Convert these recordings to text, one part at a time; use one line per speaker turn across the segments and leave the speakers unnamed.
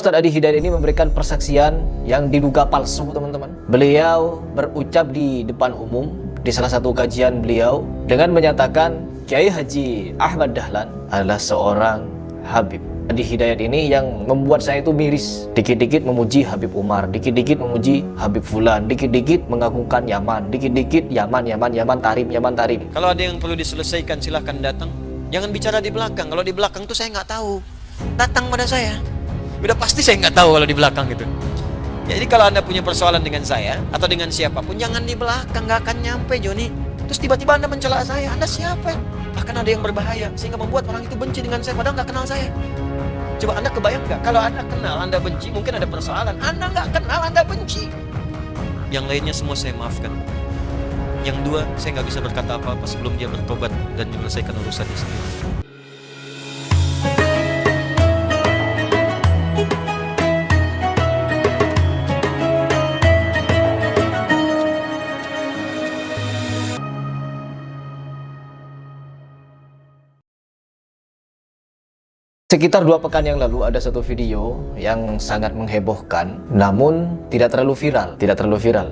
Ustadz Adi Hidayat ini memberikan persaksian yang diduga palsu, teman-teman. Beliau berucap di depan umum di salah satu kajian beliau dengan menyatakan Kiai Haji Ahmad Dahlan adalah seorang Habib. Adi Hidayat ini yang membuat saya itu miris. Dikit-dikit memuji Habib Umar, dikit-dikit memuji Habib Fulan, dikit-dikit mengagungkan Yaman, dikit-dikit Yaman Tarim.
Kalau ada yang perlu diselesaikan silahkan datang. Jangan bicara di belakang. Kalau di belakang tuh saya nggak tahu. Datang pada saya. Udah pasti saya nggak tahu kalau di belakang gitu. Jadi kalau Anda punya persoalan dengan saya atau dengan siapapun, jangan di belakang, nggak akan nyampe, Joni. Terus tiba-tiba Anda mencela saya, Anda siapa? Akan ada yang berbahaya sehingga membuat orang itu benci dengan saya padahal nggak kenal saya. Coba Anda kebayang nggak? Kalau Anda kenal, Anda benci, mungkin ada persoalan. Anda nggak kenal, Anda benci. Yang lainnya semua saya maafkan. Yang dua, saya nggak bisa berkata apa-apa sebelum dia bertobat dan menyelesaikan urusannya sendiri.
Sekitar 2 pekan yang lalu ada satu video yang sangat menghebohkan, namun tidak terlalu viral.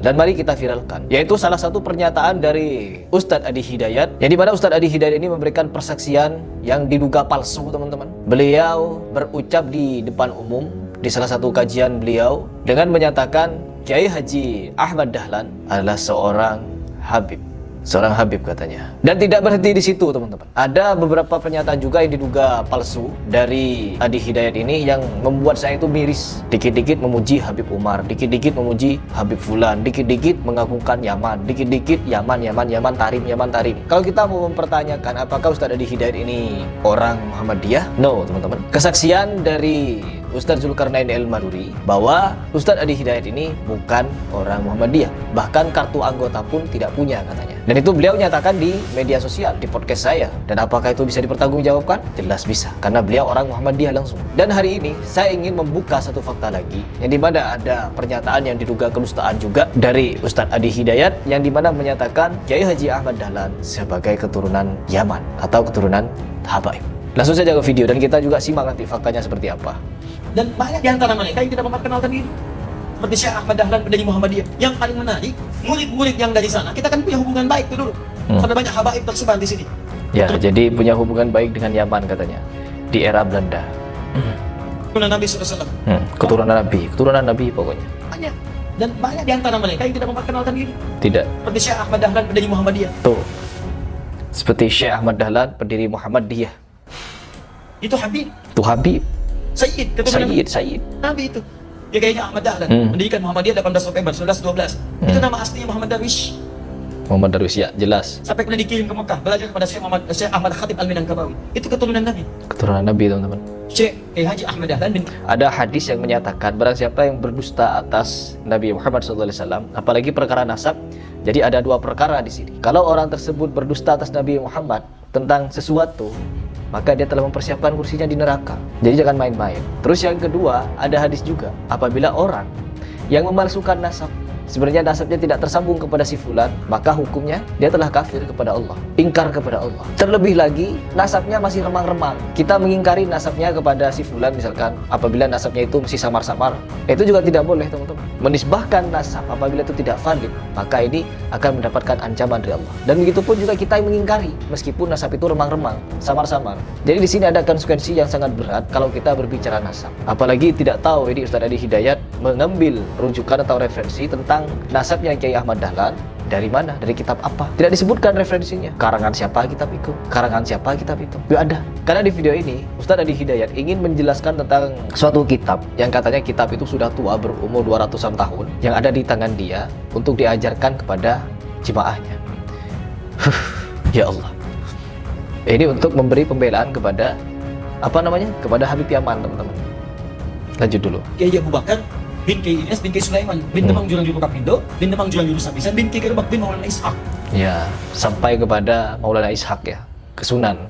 Dan mari kita viralkan, yaitu salah satu pernyataan dari Ustadz Adi Hidayat, yang dimana Ustadz Adi Hidayat ini memberikan persaksian yang diduga palsu, teman-teman. Beliau berucap di depan umum di salah satu kajian beliau dengan menyatakan Kiai Haji Ahmad Dahlan adalah seorang Habib. Seorang Habib katanya. Dan tidak berhenti di situ, teman-teman. Ada beberapa pernyataan juga yang diduga palsu dari Adi Hidayat ini yang membuat saya itu miris. Dikit-dikit memuji Habib Umar, dikit-dikit memuji Habib Fulan, dikit-dikit mengagungkan Yaman, dikit-dikit Yaman Tarim. Kalau kita mau mempertanyakan apakah Ustadz Adi Hidayat ini orang Muhammadiyah? No, teman-teman. Kesaksian dari Ustadz Zulkarnain El-Maduri bahwa Ustadz Adi Hidayat ini bukan orang Muhammadiyah. Bahkan kartu anggota pun tidak punya, katanya. Dan itu beliau nyatakan di media sosial, di podcast saya. Dan apakah itu bisa dipertanggungjawabkan? Jelas bisa, karena beliau orang Muhammadiyah langsung. Dan hari ini saya ingin membuka satu fakta lagi, yang dimana ada pernyataan yang diduga kedustaan juga dari Ustadz Adi Hidayat, yang dimana menyatakan Kiai Haji Ahmad Dahlan sebagai keturunan Yaman atau keturunan Habaib. Langsung saja ke video dan kita juga simak nanti faktanya seperti apa.
Dan banyak di antara mereka yang tidak memperkenalkan diri. Seperti Syekh Ahmad Dahlan pendiri Muhammadiyah. Yang paling menarik, murid-murid yang dari sana, kita kan punya hubungan baik tuh dulu. Sampai banyak habaib tersebar di sini.
Ya, jadi punya hubungan baik dengan Yaman katanya di era Belanda.
Keturunan Nabi SAW.
Keturunan Nabi pokoknya.
Banyak. Dan banyak di antara mereka yang tidak memperkenalkan diri.
Tidak.
Seperti Syekh Ahmad Dahlan pendiri Muhammadiyah.
Tuh. Seperti Syekh Ahmad Dahlan pendiri Muhammadiyah.
Itu Habib.
Itu Habib.
Sayyid. Keturunan
Sayyid.
Nabi itu. Dia kayaknya Ahmad Dahlan, mendirikan Muhammadiyah 18 November 1912. Itu nama aslinya Muhammad Darwish.
Muhammad Darwish, ya, jelas.
Sampai kemudian dikirim ke Mekah, belajar kepada Syekh Ahmad Khatib Al-Minangkabawi. Itu keturunan Nabi.
Keturunan Nabi, teman-teman.
Syekh Haji Ahmad Dahlan bin...
Ada hadis yang menyatakan barang siapa yang berdusta atas Nabi Muhammad SAW, apalagi perkara nasab. Jadi ada 2 perkara di sini. Kalau orang tersebut berdusta atas Nabi Muhammad tentang sesuatu, maka dia telah mempersiapkan kursinya di neraka. Jadi jangan main-main. Terus yang kedua, ada hadis juga, apabila orang yang memalsukan nasab, sebenarnya nasabnya tidak tersambung kepada si fulan, maka hukumnya dia telah kafir kepada Allah, ingkar kepada Allah. Terlebih lagi, nasabnya masih remang-remang. Kita mengingkari nasabnya kepada si fulan, misalkan apabila nasabnya itu masih samar-samar, itu juga tidak boleh, teman-teman. Menisbahkan nasab apabila itu tidak valid, maka ini akan mendapatkan ancaman dari Allah. Dan begitu pun juga kita yang mengingkari meskipun nasab itu remang-remang, samar-samar. Jadi di sini ada konsekuensi yang sangat berat kalau kita berbicara nasab. Apalagi tidak tahu ini Ustadz Adi Hidayat mengambil rujukan atau referensi tentang nasabnya Kiai Ahmad Dahlan dari mana? Dari kitab apa? Tidak disebutkan referensinya. Karangan siapa kitab itu? Tidak ada. Karena di video ini Ustadz Adi Hidayat ingin menjelaskan tentang suatu kitab yang katanya kitab itu sudah tua, berumur 200-an tahun, yang ada di tangan dia untuk diajarkan kepada jemaahnya. Ya Allah. Ini untuk memberi pembelaan kepada kepada Habib Yaman, teman-teman. Lanjut dulu.
Kiai Abu Bakar bin Kiai Ilyas bin Kiai Sulaiman bin Demang Jurang Juru Kapindo bin Demang Jurang Juru Sapisan bin Kiai Gerbak bin Maulana Ishak.
Ya, sampai kepada Maulana Ishak, ya, kesunan.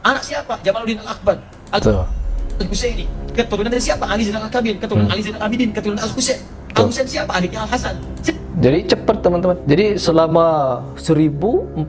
Anak siapa? Jamaluddin Al-Akbar Al-Husaini. Keturunan dari siapa? Ali Zainal Al-Kabir. Keturunan Ali Zainal Abidin. Keturunan Al-Husain. Al-Husain siapa? Adiknya Al-Hasan.
Jadi cepat teman-teman. Jadi selama 1400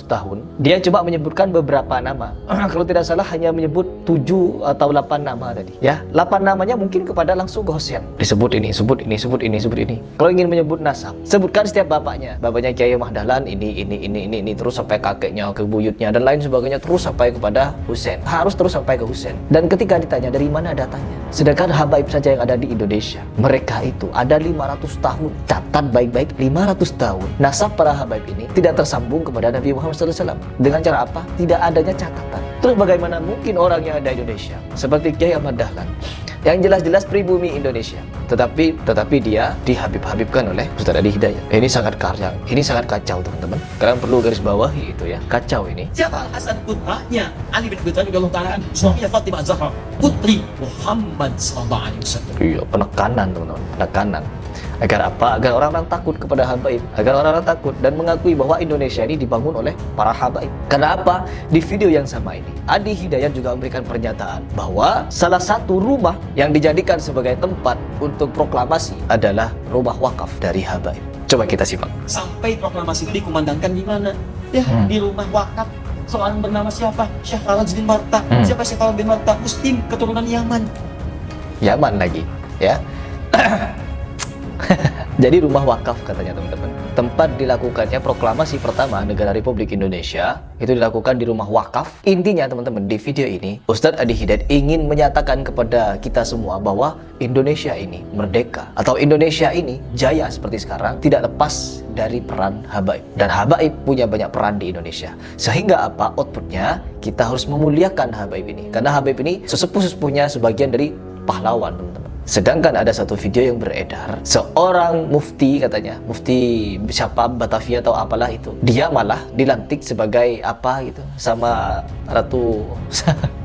tahun dia coba menyebutkan beberapa nama. Kalau tidak salah hanya menyebut 7 atau 8 nama tadi. Ya, 8 namanya mungkin kepada langsung ke Husain. Disebut ini, sebut ini, sebut ini, sebut ini. Kalau ingin menyebut nasab, sebutkan setiap bapaknya. Bapaknya Kiai Ahmad Dahlan ini terus sampai kakeknya, ke buyutnya dan lain sebagainya terus sampai kepada Husain. Harus terus sampai ke Husain. Dan ketika ditanya dari mana datanya, sedangkan habaib saja yang ada di Indonesia, mereka itu ada 500 tahun. Catat baik-baik, 500 tahun nasab para habaib ini tidak tersambung kepada Nabi Muhammad SAW. Dengan cara apa? Tidak adanya catatan. Terus bagaimana mungkin orang yang ada di Indonesia seperti Kiai Ahmad Dahlan yang jelas-jelas pribumi Indonesia, tetapi dia dihabib-habibkan oleh Ustaz Adi Hidayat. Ini sangat kacau teman-teman. Kalian perlu garis bawahi itu ya, kacau ini.
Siapa Al-Hasan putranya Ali bin Abi Thalib radhiyallahu ta'ala anhu, suaminya Fatimah Az-Zahra, putri Muhammad sallallahu alaihi wasallam.
Iya, penekanan teman-teman, penekanan. Agar apa? Agar orang-orang takut kepada habaib, agar orang-orang takut dan mengakui bahwa Indonesia ini dibangun oleh para habaib. Karena apa? Di video yang sama ini, Adi Hidayat juga memberikan pernyataan bahwa salah satu rumah yang dijadikan sebagai tempat untuk proklamasi adalah rumah wakaf dari habaib. Coba kita simak.
Sampai proklamasi itu dikumandangkan di mana? Ya, di rumah wakaf seorang bernama siapa? Syekh Khalid bin Marta. Siapa Syekh Khalid bin Marta? Muslim, keturunan Yaman.
Yaman lagi, ya. Jadi rumah wakaf katanya teman-teman. Tempat dilakukannya proklamasi pertama negara Republik Indonesia itu dilakukan di rumah wakaf. Intinya teman-teman, di video ini Ustadz Adi Hidayat ingin menyatakan kepada kita semua bahwa Indonesia ini merdeka atau Indonesia ini jaya seperti sekarang tidak lepas dari peran habaib. Dan habaib punya banyak peran di Indonesia. Sehingga apa? Outputnya kita harus memuliakan habaib ini. Karena habaib ini sesepuh-sesepuhnya sebagian dari pahlawan teman-teman. Sedangkan ada satu video yang beredar, seorang mufti katanya, mufti siapa Batavia atau apalah itu, dia malah dilantik sebagai apa gitu sama Ratu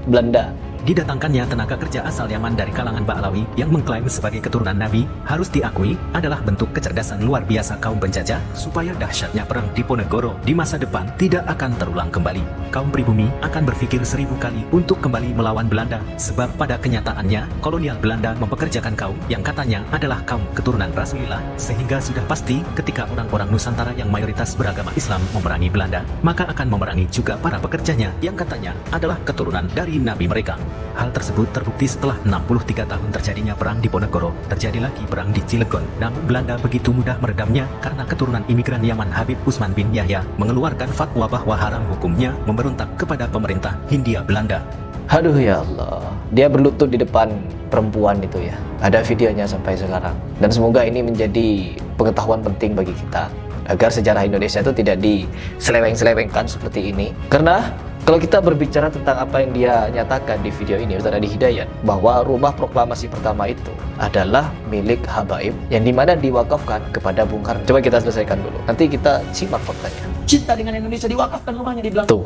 Belanda.
Didatangkannya tenaga kerja asal Yaman dari kalangan Ba'alawi yang mengklaim sebagai keturunan Nabi harus diakui adalah bentuk kecerdasan luar biasa kaum penjajah supaya dahsyatnya perang Diponegoro di masa depan tidak akan terulang kembali. Kaum pribumi akan berpikir 1000 kali untuk kembali melawan Belanda sebab pada kenyataannya kolonial Belanda mempekerjakan kaum yang katanya adalah kaum keturunan Rasulullah, sehingga sudah pasti ketika orang-orang Nusantara yang mayoritas beragama Islam memerangi Belanda, maka akan memerangi juga para pekerjanya yang katanya adalah keturunan dari Nabi mereka. Hal tersebut terbukti setelah 63 tahun terjadinya perang Diponegoro, terjadi lagi perang di Cilegon. Namun Belanda begitu mudah meredamnya karena keturunan imigran Yaman Habib Usman bin Yahya mengeluarkan fatwa bahwa haram hukumnya memberontak kepada pemerintah Hindia Belanda.
Aduh ya Allah, dia berlutut di depan perempuan itu ya. Ada videonya sampai sekarang. Dan semoga ini menjadi pengetahuan penting bagi kita agar sejarah Indonesia itu tidak diseleweng-selewengkan seperti ini. Karena kalau kita berbicara tentang apa yang dia nyatakan di video ini, Ustadz Adi Hidayat, bahwa rumah proklamasi pertama itu adalah milik habaib yang dimana diwakafkan kepada Bung Karno. Coba kita selesaikan dulu, nanti kita simak faktanya.
Cinta dengan Indonesia diwakafkan rumahnya di belakang.
Tuh,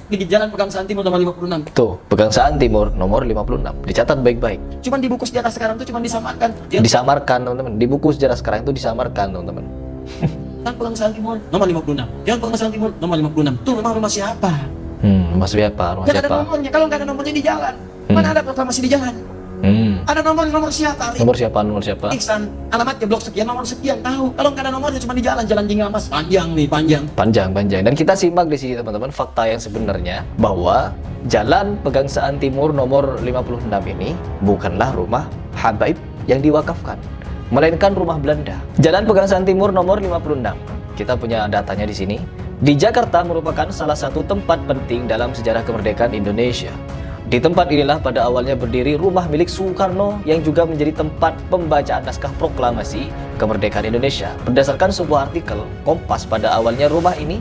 Di Jalan Pegangsaan Timur nomor 56.
tuh, Pegangsaan Timur nomor 56. Dicatat baik-baik.
Cuman di buku sejarah sekarang itu cuman disamarkan.
Disamarkan teman-teman. Di buku sejarah sekarang itu disamarkan teman-teman.
Jalan Pegangsaan Timur nomor 56. Jalan Pegangsaan Timur nomor 56. Tuh rumah siapa?
Rumah siapa? Rumah
Nggak ada
siapa?
nomornya. Kalau nggak ada nomornya di jalan, mana ada proklamasi di jalan? Ada nomor siapa?
Nomor siapa? Nomor siapa?
Iksan, alamatnya blok sekian, nomor sekian, tahu. Kalau nggak ada nomornya cuma di jalan Jingamas. Panjang nih, panjang.
Panjang. Dan kita simak di sini teman-teman fakta yang sebenarnya bahwa Jalan Pegangsaan Timur nomor 56 ini bukanlah rumah habaib yang diwakafkan, melainkan rumah Belanda. Jalan Pegangsaan Timur nomor 56. Kita punya datanya di sini. Di Jakarta merupakan salah satu tempat penting dalam sejarah kemerdekaan Indonesia. Di tempat inilah pada awalnya berdiri rumah milik Soekarno yang juga menjadi tempat pembacaan naskah proklamasi kemerdekaan Indonesia. Berdasarkan sebuah artikel Kompas, pada awalnya rumah ini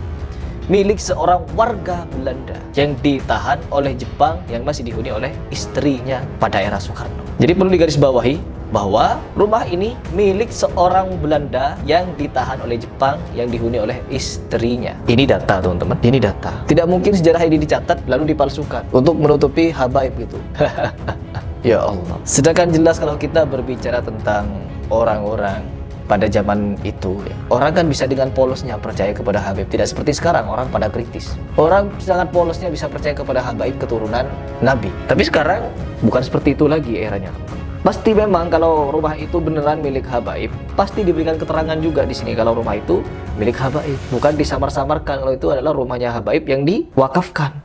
milik seorang warga Belanda yang ditahan oleh Jepang yang masih dihuni oleh istrinya pada era Soekarno. Jadi perlu digarisbawahi bahwa rumah ini milik seorang Belanda yang ditahan oleh Jepang yang dihuni oleh istrinya. Ini data teman-teman, ini data. Tidak mungkin sejarah ini dicatat lalu dipalsukan untuk menutupi habaib gitu. Ya Allah. Sedangkan jelas kalau kita berbicara tentang orang-orang pada zaman itu ya, orang kan bisa dengan polosnya percaya kepada habaib. Tidak seperti sekarang orang pada kritis. Orang sangat polosnya bisa percaya kepada habaib keturunan Nabi. Tapi sekarang bukan seperti itu lagi eranya. Pasti memang kalau rumah itu beneran milik habaib, pasti diberikan keterangan juga di sini kalau rumah itu milik habaib. Bukan disamar-samarkan kalau itu adalah rumahnya habaib yang diwakafkan.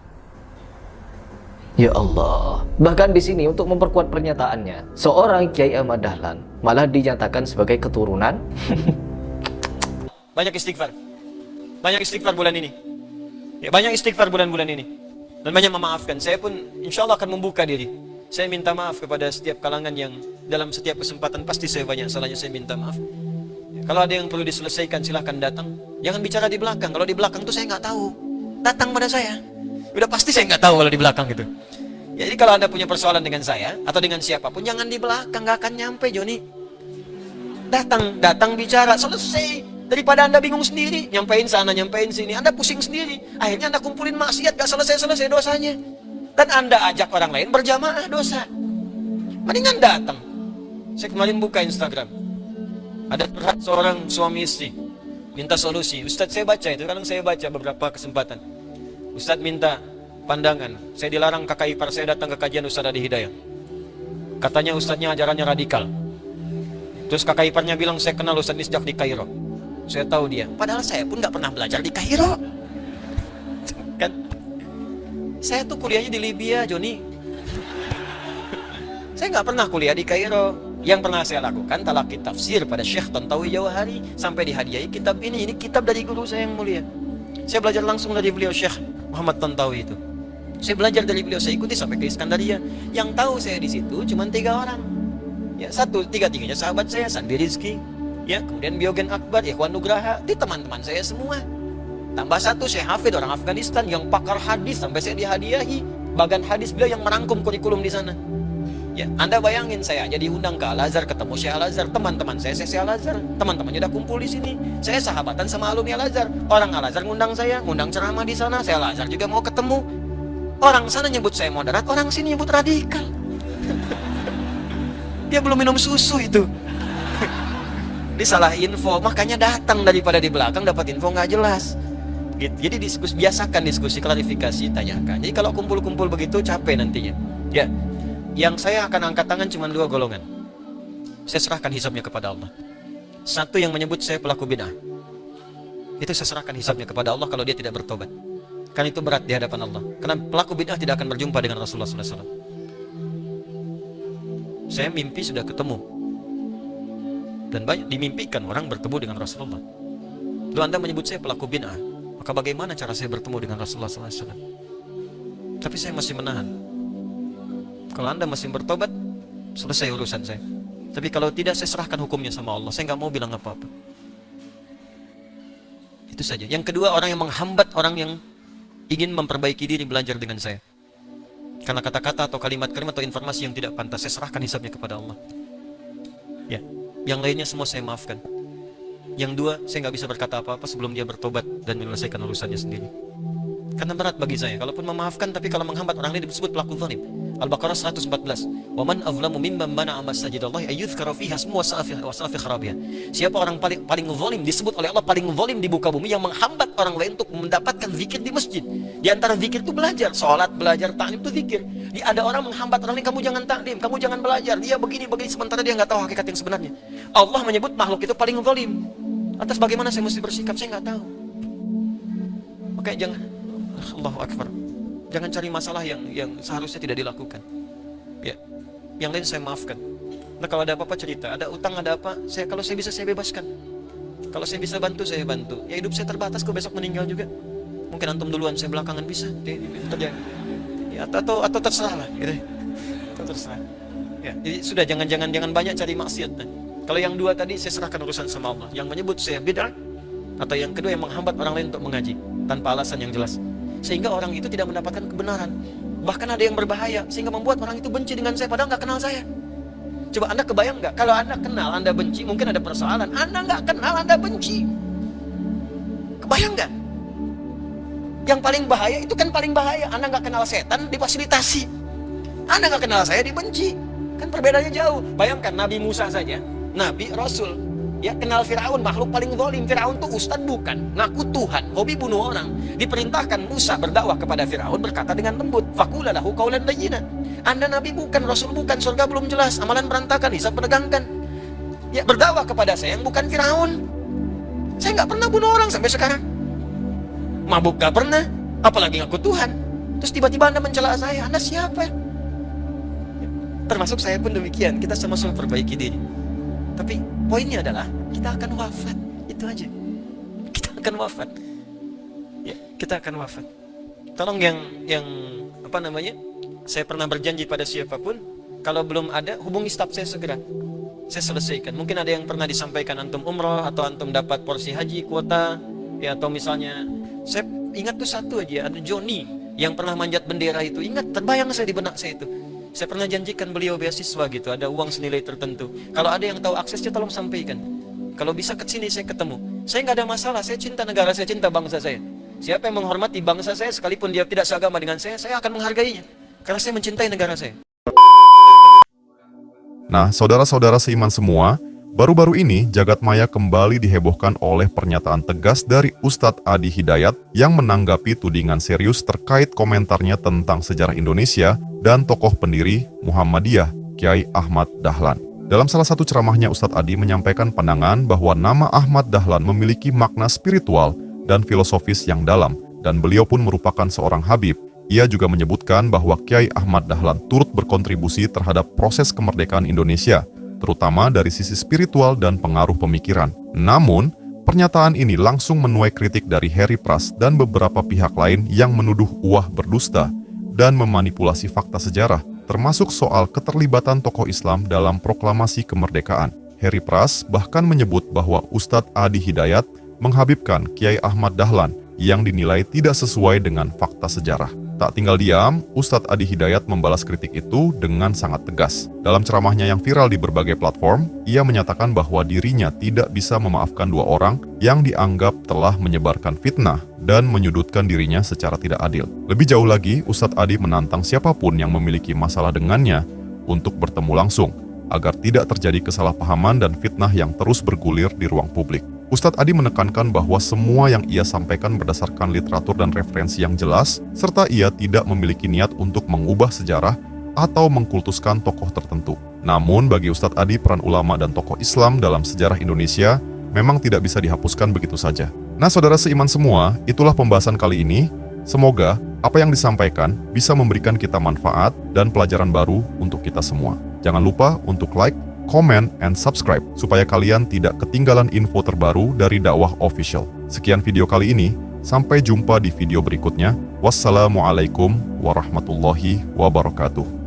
Ya Allah. Bahkan di sini untuk memperkuat pernyataannya, seorang Kiai Ahmad Dahlan malah dinyatakan sebagai keturunan.
Banyak istighfar. Banyak istighfar bulan ini. Ya, banyak istighfar bulan-bulan ini. Dan banyak memaafkan. Saya pun insya Allah akan membuka diri. Saya minta maaf kepada setiap kalangan yang dalam setiap kesempatan pasti saya banyak salahnya, saya minta maaf. Ya, kalau ada yang perlu diselesaikan silahkan datang. Jangan bicara di belakang. Kalau di belakang tuh saya nggak tahu. Datang pada saya. Udah pasti saya nggak tahu kalau di belakang gitu. Ya, jadi kalau Anda punya persoalan dengan saya atau dengan siapapun, jangan di belakang, nggak akan nyampe, Joni. Datang bicara, selesai. Daripada Anda bingung sendiri, nyampein sana, nyampein sini, Anda pusing sendiri. Akhirnya Anda kumpulin maksiat, gak selesai-selesai dosanya. Dan Anda ajak orang lain berjamaah dosa. Mendingan datang. Saya kemarin buka Instagram. Ada curhat seorang suami istri, minta solusi. Ustadz, saya baca itu, kadang saya baca beberapa kesempatan. Ustadz minta pandangan. Saya dilarang kakak ipar saya datang ke kajian Ustadz Adi Hidayah. Katanya Ustadznya ajarannya radikal. Terus kakak iparnya bilang, saya kenal Ustadz ini sejak di Kairo. Saya tahu dia. Padahal saya pun gak pernah belajar di Kairo. Kan? Saya tuh kuliahnya di Libya, Joni. Saya nggak pernah kuliah di Kairo. Yang pernah saya lakukan talaqi tafsir pada Syekh Tantawi Jawahari sampai dihadiahi kitab ini. Ini kitab dari guru saya yang mulia. Saya belajar langsung dari beliau, Syekh Muhammad Tantawi itu. Saya belajar dari beliau, saya ikuti sampai ke Iskandaria. Yang tahu saya di situ cuma 3 orang. Ya, tiga-tiganya sahabat saya, Sanbi Rizki. Ya, kemudian Biogen Akbar, Ikhwan Nugraha, di teman-teman saya semua. Tambah 1 Syekh Hafid orang Afghanistan yang pakar hadis sampai saya dihadiahi bagan hadis beliau yang merangkum kurikulum di sana. Ya, Anda bayangin saya aja diundang ke Al-Azhar, ketemu Syekh Al-Azhar, teman-teman saya Syekh Al-Azhar, teman-temannya udah kumpul di sini. Saya sahabatan sama alumni Al-Azhar. Orang Al-Azhar ngundang saya, ngundang ceramah di sana, saya Al-Azhar juga mau ketemu. Orang sana nyebut saya moderat, orang sini nyebut radikal. Dia belum minum susu itu. Dia salah info, makanya datang daripada di belakang dapat info nggak jelas. Gitu. Jadi biasakan diskusi, klarifikasi, tanyakan. Jadi kalau kumpul-kumpul begitu capek nantinya. Ya, yang saya akan angkat tangan cuma 2 golongan. Saya serahkan hisabnya kepada Allah. Satu yang menyebut saya pelaku bid'ah. Itu saya serahkan hisabnya kepada Allah kalau dia tidak bertobat. Kan itu berat di hadapan Allah. Karena pelaku bid'ah tidak akan berjumpa dengan Rasulullah SAW. Saya mimpi sudah ketemu. Dan banyak dimimpikan orang bertemu dengan Rasulullah. Lalu Anda menyebut saya pelaku bid'ah. Maka bagaimana cara saya bertemu dengan Rasulullah SAW? Tapi saya masih menahan. Kalau Anda masih bertobat, selesai urusan saya. Tapi kalau tidak, saya serahkan hukumnya sama Allah. Saya nggak mau bilang apa-apa. Itu saja. Yang kedua, orang yang menghambat orang yang ingin memperbaiki diri belajar dengan saya. Karena kata-kata atau kalimat-kalimat atau informasi yang tidak pantas, saya serahkan hisabnya kepada Allah. Ya, yang lainnya semua saya maafkan. Yang 2, saya nggak bisa berkata apa-apa sebelum dia bertobat dan menyelesaikan urusannya sendiri. Karena berat bagi saya. Kalaupun memaafkan, tapi kalau menghambat orang lain disebut pelaku zalim. Al-Baqarah 114. Wa man azlamu mimman mana'a masajidallahi ayyuzkara fiha ismuhu wa sa'a fi kharabiha. Siapa orang paling zalim disebut oleh Allah paling zalim di muka bumi yang menghambat orang lain untuk mendapatkan zikir di masjid. Di antara zikir itu belajar, salat, belajar, taklim itu zikir. Ada orang menghambat orang lain, kamu jangan taklim, kamu jangan belajar. Dia begini sementara dia nggak tahu hakikat yang sebenarnya. Allah menyebut makhluk itu paling zalim. Atas bagaimana saya mesti bersikap, saya nggak tahu. Makanya jangan, Allahu Akbar, jangan cari masalah yang seharusnya tidak dilakukan. Ya, yang lain saya maafkan. Nah, kalau ada apa-apa cerita, ada utang, ada apa, kalau saya bisa saya bebaskan. Kalau saya bisa bantu, saya bantu. Ya hidup saya terbatas, kok besok meninggal juga. Mungkin antum duluan, saya belakangan bisa. Terjadi. Ya, atau terserah lah, gitu. Atau terserah. Ya, jadi sudah jangan banyak cari maksiat. Kalau yang 2 tadi saya serahkan urusan sama Allah. Yang menyebut saya bid'ah, atau yang kedua yang menghambat orang lain untuk mengaji tanpa alasan yang jelas, sehingga orang itu tidak mendapatkan kebenaran. Bahkan ada yang berbahaya sehingga membuat orang itu benci dengan saya padahal nggak kenal saya. Coba Anda kebayang nggak? Kalau Anda kenal Anda benci, mungkin ada persoalan. Anda nggak kenal Anda benci. Kebayang nggak? Yang paling bahaya itu kan paling bahaya. Anda nggak kenal setan difasilitasi. Anda nggak kenal saya dibenci. Kan perbedaannya jauh. Bayangkan Nabi Musa saja, Nabi, Rasul, ya kenal Firaun, makhluk paling zalim. Firaun tuh ustad bukan, ngaku Tuhan, hobi bunuh orang. Diperintahkan Musa berdakwah kepada Firaun, berkata dengan lembut, faqula lahu qaulan layyinan. Anda nabi bukan, rasul bukan, surga belum jelas, amalan berantakan, hisab menegangkan. Ya, berdakwah kepada saya yang bukan Firaun. Saya nggak pernah bunuh orang sampai sekarang. Mabuk nggak pernah, apalagi ngaku Tuhan. Terus tiba-tiba Anda mencela saya, Anda siapa? Termasuk saya pun demikian, kita sama-sama perbaiki diri. Tapi poinnya adalah kita akan wafat, itu aja. Kita akan wafat. Ya, kita akan wafat. Tolong yang apa namanya? Saya pernah berjanji pada siapapun, kalau belum ada hubungi staf saya segera. Saya selesaikan. Mungkin ada yang pernah disampaikan antum umroh atau antum dapat porsi haji kuota, ya, atau misalnya saya ingat tuh satu aja, ada Joni yang pernah manjat bendera itu. Ingat, terbayang saya di benak saya itu. Saya pernah janjikan beliau beasiswa gitu, ada uang senilai tertentu. Kalau ada yang tahu aksesnya tolong sampaikan. Kalau bisa ke sini saya ketemu. Saya nggak ada masalah, saya cinta negara, saya cinta bangsa saya. Siapa yang menghormati bangsa saya sekalipun dia tidak seagama dengan saya akan menghargainya. Karena saya mencintai negara saya.
Nah, saudara-saudara seiman semua, baru-baru ini jagat maya kembali dihebohkan oleh pernyataan tegas dari Ustadz Adi Hidayat yang menanggapi tudingan serius terkait komentarnya tentang sejarah Indonesia dan tokoh pendiri Muhammadiyah, Kiai Ahmad Dahlan. Dalam salah satu ceramahnya, Ustadz Adi menyampaikan pandangan bahwa nama Ahmad Dahlan memiliki makna spiritual dan filosofis yang dalam, dan beliau pun merupakan seorang habib. Ia juga menyebutkan bahwa Kiai Ahmad Dahlan turut berkontribusi terhadap proses kemerdekaan Indonesia, terutama dari sisi spiritual dan pengaruh pemikiran. Namun, pernyataan ini langsung menuai kritik dari Harry Pras dan beberapa pihak lain yang menuduh uwah berdusta dan memanipulasi fakta sejarah, termasuk soal keterlibatan tokoh Islam dalam proklamasi kemerdekaan. Harry Pras bahkan menyebut bahwa Ustadz Adi Hidayat menghabibkan Kiai Ahmad Dahlan yang dinilai tidak sesuai dengan fakta sejarah. Tak tinggal diam, Ustadz Adi Hidayat membalas kritik itu dengan sangat tegas. Dalam ceramahnya yang viral di berbagai platform, ia menyatakan bahwa dirinya tidak bisa memaafkan dua orang yang dianggap telah menyebarkan fitnah dan menyudutkan dirinya secara tidak adil. Lebih jauh lagi, Ustadz Adi menantang siapapun yang memiliki masalah dengannya untuk bertemu langsung, agar tidak terjadi kesalahpahaman dan fitnah yang terus bergulir di ruang publik. Ustadz Adi menekankan bahwa semua yang ia sampaikan berdasarkan literatur dan referensi yang jelas, serta ia tidak memiliki niat untuk mengubah sejarah atau mengkultuskan tokoh tertentu. Namun bagi Ustadz Adi, peran ulama dan tokoh Islam dalam sejarah Indonesia memang tidak bisa dihapuskan begitu saja. Nah, saudara seiman semua, itulah pembahasan kali ini. Semoga apa yang disampaikan bisa memberikan kita manfaat dan pelajaran baru untuk kita semua. Jangan lupa untuk like, comment, and subscribe supaya kalian tidak ketinggalan info terbaru dari Dakwah Official. Sekian video kali ini, sampai jumpa di video berikutnya. Wassalamualaikum warahmatullahi wabarakatuh.